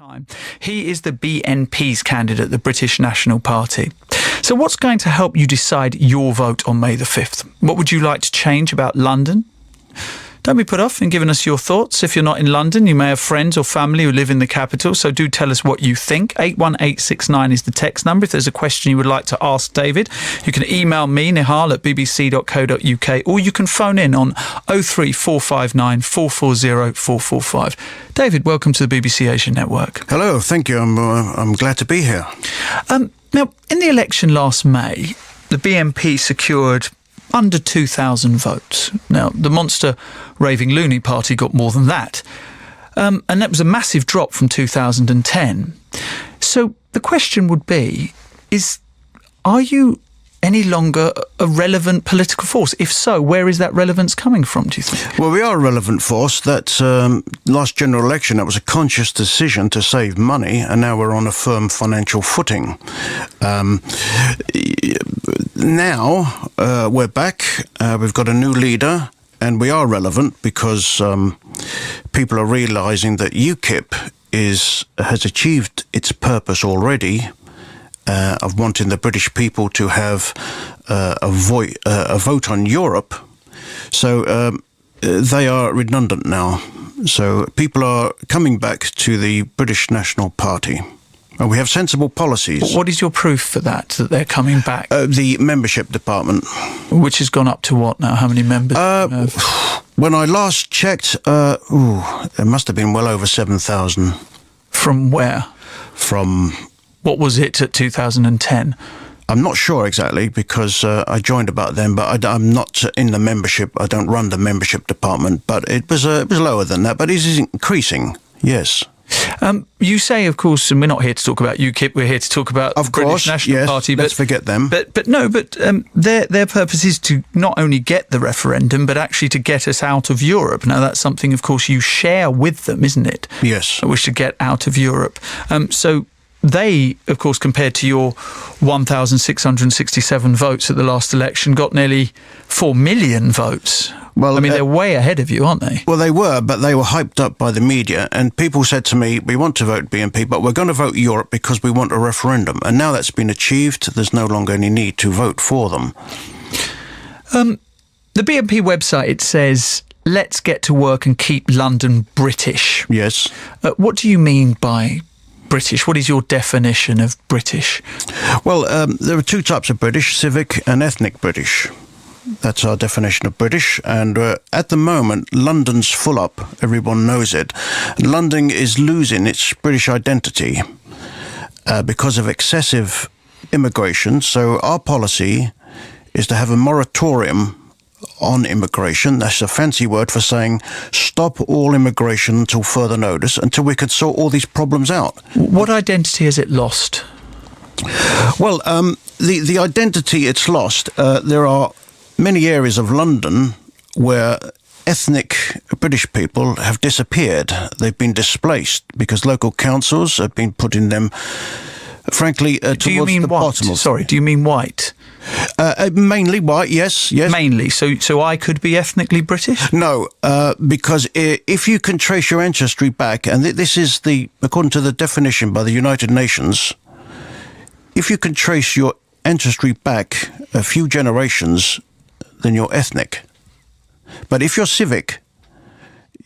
time. He is the BNP's candidate, the British National Party. So what's going to help you decide your vote on May the 5th? What would you like to change about London? Don't be put off in giving us your thoughts. If you're not in London, you may have friends or family who live in the capital, so do tell us what you think. 81869 is the text number. If there's a question you would like to ask David, you can email me, nihal@bbc.co.uk, or you can phone in on 03459 440 445. David, welcome to the BBC Asia Network. Hello, thank you. I'm glad to be here. Now, in the election last May, the BNP secured under 2,000 votes. Now, the monster raving loony party got more than that. And that was a massive drop from 2010. So the question would be, are you any longer a relevant political force? If so, where is that relevance coming from, do you think? Well, we are a relevant force. That last general election, that was a conscious decision to save money, and now we're on a firm financial footing. Now we're back. We've got a new leader, and we are relevant because people are realising that UKIP has achieved its purpose already. Of wanting the British people to have a vote on Europe. So they are redundant now. So people are coming back to the British National Party. And we have sensible policies. What is your proof for that they're coming back? The membership department. Which has gone up to what now? How many members do you have? When I last checked, there must have been well over 7,000. From where? From... What was it at 2010? I'm not sure exactly because I joined about then, but I'm not in the membership. I don't run the membership department, but it was lower than that. But it is increasing, yes. You say, of course, and we're not here to talk about UKIP. We're here to talk about the British National Party. Let's forget them. But their purpose is to not only get the referendum, but actually to get us out of Europe. Now, that's something, of course, you share with them, isn't it? Yes. I wish to get out of Europe. So they, of course, compared to your 1,667 votes at the last election, got nearly 4 million votes. Well, I mean, they're way ahead of you, aren't they? Well, they were, but they were hyped up by the media. And people said to me, we want to vote BNP, but we're going to vote Europe because we want a referendum. And now that's been achieved, there's no longer any need to vote for them. The BNP website, it says, let's get to work and keep London British. Yes. What do you mean by British? What is your definition of British? Well, there are two types of British, civic and ethnic British. That's our definition of British. And at the moment, London's full up. Everyone knows it. London is losing its British identity because of excessive immigration. So our policy is to have a moratorium on immigration. That's a fancy word for saying stop all immigration until further notice, until we could sort all these problems out. What identity has it lost? Well, the identity it's lost, there are many areas of London where ethnic British people have disappeared. They've been displaced because local councils have been putting them, frankly, towards the bottom of... Sorry, do you mean white? Mainly white, yes. Mainly, so I could be ethnically British? No, because if you can trace your ancestry back, and this is according to the definition by the United Nations, if you can trace your ancestry back a few generations, then you're ethnic. But if you're civic,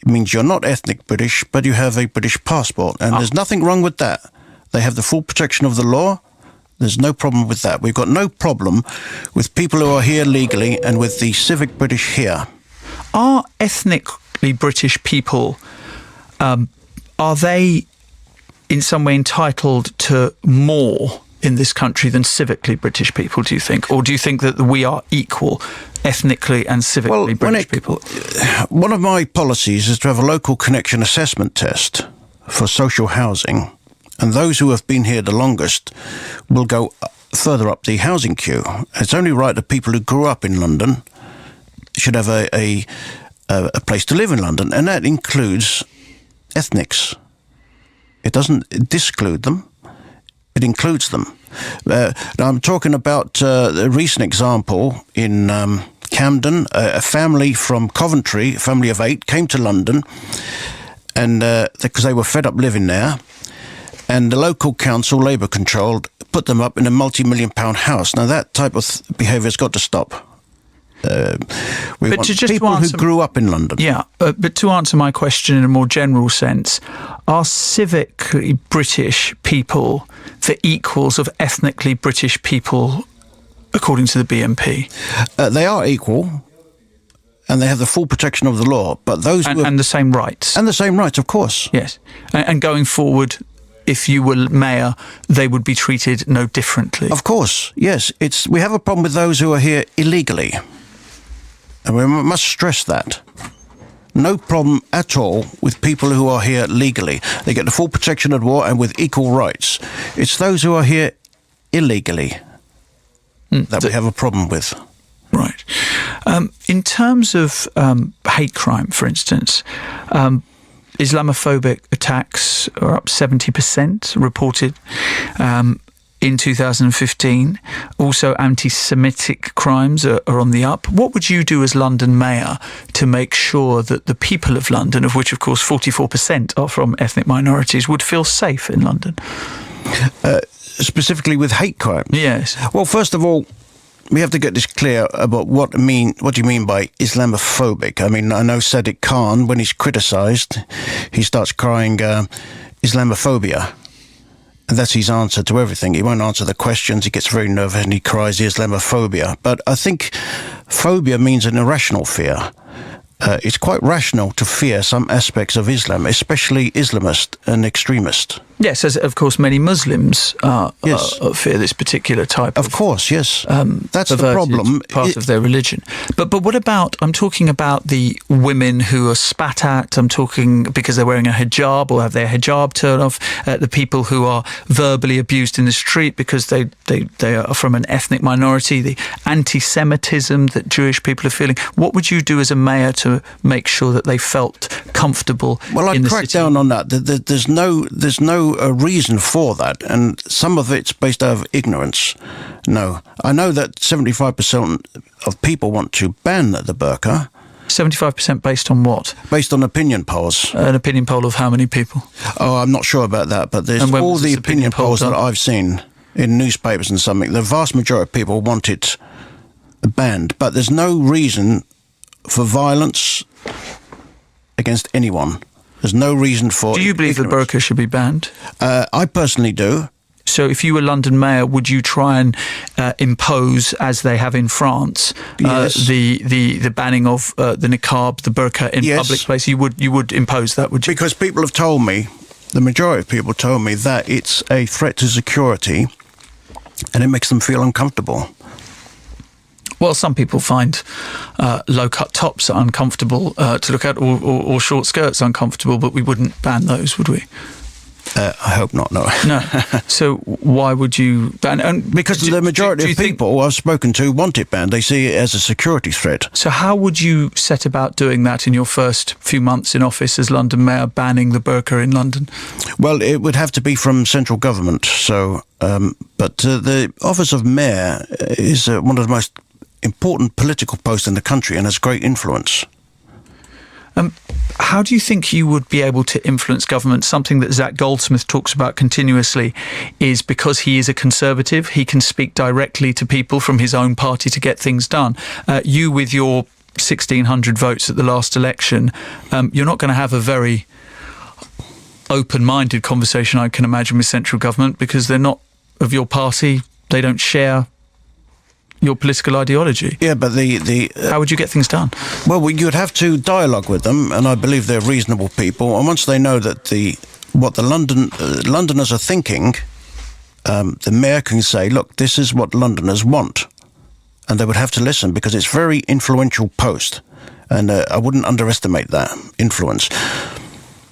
it means you're not ethnic British, but you have a British passport, and there's nothing wrong with that. They have the full protection of the law. There's no problem with that. We've got no problem with people who are here legally and with the civic British here. Are ethnically British people, are they in some way entitled to more in this country than civically British people, do you think? Or do you think that we are equal ethnically and civically British people? One of my policies is to have a local connection assessment test for social housing. And those who have been here the longest will go further up the housing queue. It's only right that people who grew up in London should have a place to live in London, and that includes ethnics. It doesn't disclude them, it includes them. Now I'm talking about a recent example in Camden. A family from Coventry, a family of 8, came to London, and because they were fed up living there, And the local council, Labour-controlled, put them up in a multi-million-pound house. Now, that type of behaviour has got to stop. We want people who grew up in London. Yeah, but to answer my question in a more general sense, are civically British people the equals of ethnically British people, according to the BNP? They are equal, and they have the full protection of the law. But those and the same rights. And the same rights, of course. Yes, and going forward, if you were mayor, they would be treated no differently. Of course, yes. We have a problem with those who are here illegally. And we must stress that. No problem at all with people who are here legally. They get the full protection of law and with equal rights. It's those who are here illegally that we have a problem with. Right. In terms of hate crime, for instance, Islamophobic attacks are up 70% reported in 2015. Also, anti-Semitic crimes are on the up. What would you do as London Mayor to make sure that the people of London, of which, of course, 44% are from ethnic minorities, would feel safe in London? Specifically with hate crime? Yes. Well, first of all, we have to get this clear about what do you mean by Islamophobic? I mean, I know Sadiq Khan, when he's criticised, he starts crying Islamophobia. And that's his answer to everything. He won't answer the questions. He gets very nervous and he cries Islamophobia. But I think phobia means an irrational fear. It's quite rational to fear some aspects of Islam, especially Islamist and extremist. Yes, as of course many Muslims fear this particular type of course, yes. That's the problem. Part of their religion. But what about, I'm talking about the women who are spat at, I'm talking because they're wearing a hijab or have their hijab turned off, the people who are verbally abused in the street because they are from an ethnic minority, the anti-Semitism that Jewish people are feeling. What would you do as a mayor to make sure that they felt comfortable in the city? Well, I'd crack down on that. There's no reason for that, and some of it's based out of ignorance. No. I know that 75% of people want to ban the burqa. 75% based on what? Based on opinion polls. An opinion poll of how many people? Oh, I'm not sure about that, but there's all the opinion polls that I've seen in newspapers and something. The vast majority of people want it banned, but there's no reason for violence against anyone. There's no reason for... Do you believe the burqa should be banned? I personally do. So if you were London Mayor, would you try and impose, as they have in France, the banning of the niqab, the burqa in public place? You would impose that, would you? Because people have told me, the majority of people told me that it's a threat to security and it makes them feel uncomfortable. Well, some people find low-cut tops uncomfortable to look at, or short skirts uncomfortable, but we wouldn't ban those, would we? I hope not, no. No. So why would you ban? Because the majority of people I've spoken to want it banned. They see it as a security threat. So how would you set about doing that in your first few months in office as London Mayor, banning the burqa in London? Well, it would have to be from central government. So, but the office of mayor is one of the most important political post in the country and has great influence. How do you think you would be able to influence government? Something that Zach Goldsmith talks about continuously is because he is a Conservative, he can speak directly to people from his own party to get things done. You, with your 1,600 votes at the last election, you're not going to have a very open-minded conversation, I can imagine, with central government because they're not of your party, they don't share your political ideology. Yeah, but how would you get things done? Well, you'd have to dialogue with them, and I believe they're reasonable people. And once they know that what the Londoners are thinking, the mayor can say, "Look, this is what Londoners want," and they would have to listen because it's a very influential post, and I wouldn't underestimate that influence.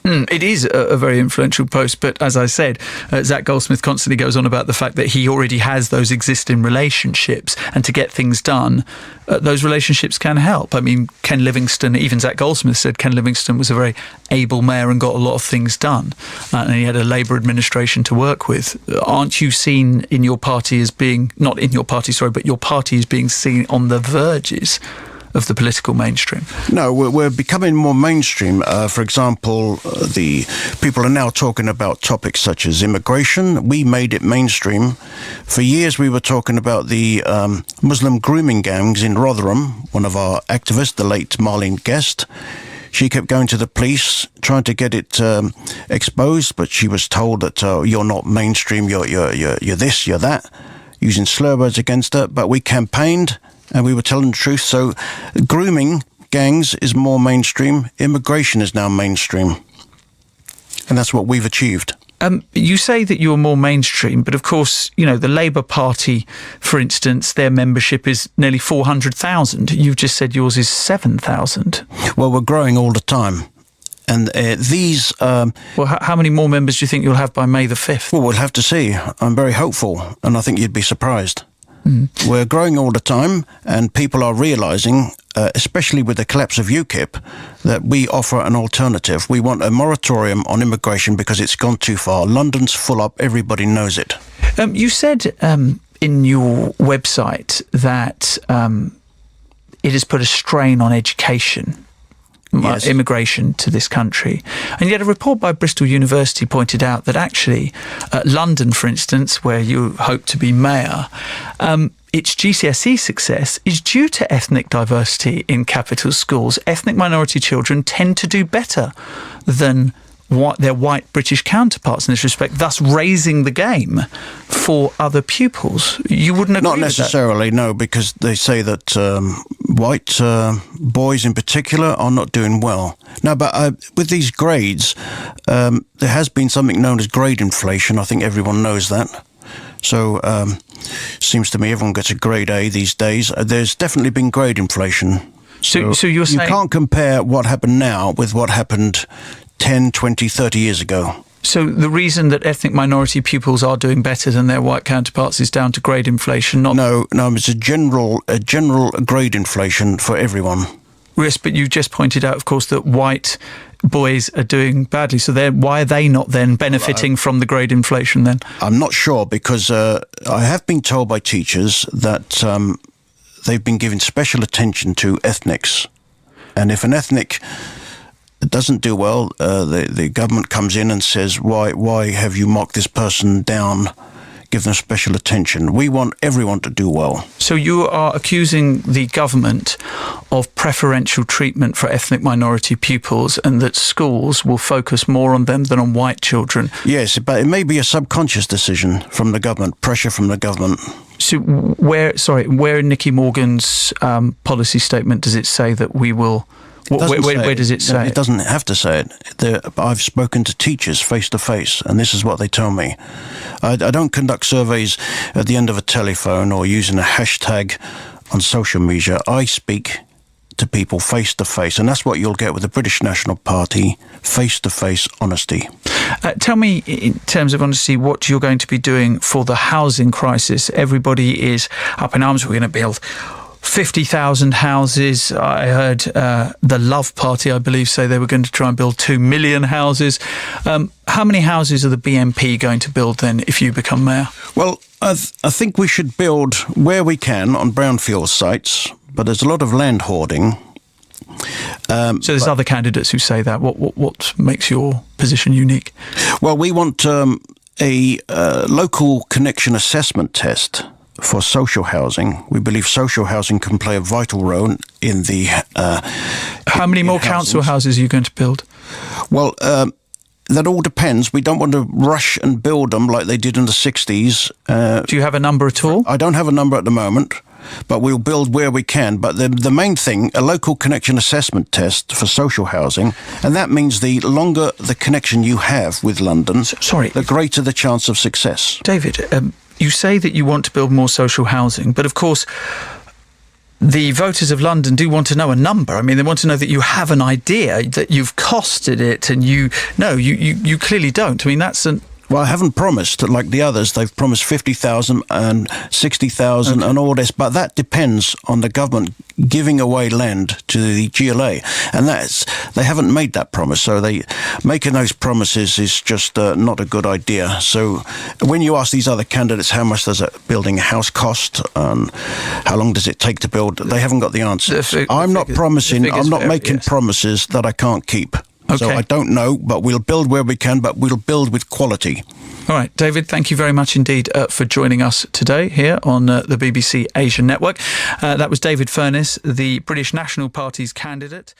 It is a very influential post, but as I said, Zach Goldsmith constantly goes on about the fact that he already has those existing relationships, and to get things done, those relationships can help. I mean, Ken Livingstone, even Zach Goldsmith said Ken Livingstone was a very able mayor and got a lot of things done, and he had a Labour administration to work with. Aren't you seen in your party as being, not in your party, sorry, but your party as being seen on the verges of the political mainstream? No, we're becoming more mainstream. For example, the people are now talking about topics such as immigration. We made it mainstream. For years, we were talking about the Muslim grooming gangs in Rotherham. One of our activists, the late Marlene Guest, she kept going to the police, trying to get it exposed, but she was told that you're not mainstream, you're this, you're that, using slur words against her. But we campaigned, and we were telling the truth. So grooming gangs is more mainstream. Immigration is now mainstream. And that's what we've achieved. You say that you're more mainstream, but of course, you know, the Labour Party, for instance, their membership is nearly 400,000. You've just said yours is 7,000. Well, we're growing all the time. And these... well, how many more members do you think you'll have by May the 5th? Well, we'll have to see. I'm very hopeful, and I think you'd be surprised. We're growing all the time, and people are realising, especially with the collapse of UKIP, that we offer an alternative. We want a moratorium on immigration because it's gone too far. London's full up. Everybody knows it. You said in your website that it has put a strain on education. Yes. Immigration to this country. And yet a report by Bristol University pointed out that actually London, for instance, where you hope to be mayor, its GCSE success is due to ethnic diversity in capital schools. Ethnic minority children tend to do better than their white British counterparts in this respect, thus raising the game for other pupils. You wouldn't agree with that? Not necessarily, no, because they say that white boys in particular are not doing well. No, but with these grades, there has been something known as grade inflation. I think everyone knows that. So seems to me everyone gets a grade A these days. There's definitely been grade inflation. So you're saying... You can't compare what happened now with what happened 10, 20, 30 years ago. So the reason that ethnic minority pupils are doing better than their white counterparts is down to grade inflation, not... No, it's a general grade inflation for everyone. Yes, but you just pointed out, of course, that white boys are doing badly. So why are they not then benefiting from the grade inflation then? I'm not sure, because I have been told by teachers that they've been giving special attention to ethnics. And if an ethnic doesn't do well, the government comes in and says, why have you marked this person down? Give them special attention. We want everyone to do well. So you are accusing the government of preferential treatment for ethnic minority pupils, and that schools will focus more on them than on white children. Yes, but it may be a subconscious decision from the government, pressure from the government. So where in Nicky Morgan's policy statement does it say that we will... Where does it say? It doesn't have to say it. I've spoken to teachers face to face, and this is what they tell me. I don't conduct surveys at the end of a telephone or using a hashtag on social media. I speak to people face to face, and that's what you'll get with the British National Party: face to face honesty. Tell me, in terms of honesty, what you're going to be doing for the housing crisis. Everybody is up in arms. We're going to build 50,000 houses. I heard the Love Party, I believe, say they were going to try and build 2 million houses. How many houses are the BNP going to build then if you become mayor? Well, I think we should build where we can on brownfield sites, but there's a lot of land hoarding. So there's other candidates who say that. What makes your position unique? Well, we want a local connection assessment test for social housing. We believe social housing can play a vital role in the... How many more council houses are you going to build? Well, that all depends. We don't want to rush and build them like they did in the 60s. Do you have a number at all? I don't have a number at the moment, but we'll build where we can. But the main thing, a local connection assessment test for social housing, and that means the longer the connection you have with London, the greater the chance of success. David, you say that you want to build more social housing, but of course the voters of London do want to know a number. I mean, they want to know that you have an idea, that you've costed it, and you clearly don't. I mean, that's an Well, I haven't promised, like the others. They've promised 50,000 and 60,000 and all this, but that depends on the government giving away land to the GLA, and they haven't made that promise. So making those promises is just not a good idea. So when you ask these other candidates how much does building a house cost and how long does it take to build, they haven't got the answer. I'm not promising. I'm not making promises that I can't keep. Okay. So I don't know, but we'll build where we can, but we'll build with quality. All right, David, thank you very much indeed for joining us today here on the BBC Asia Network. That was David Furness, the British National Party's candidate.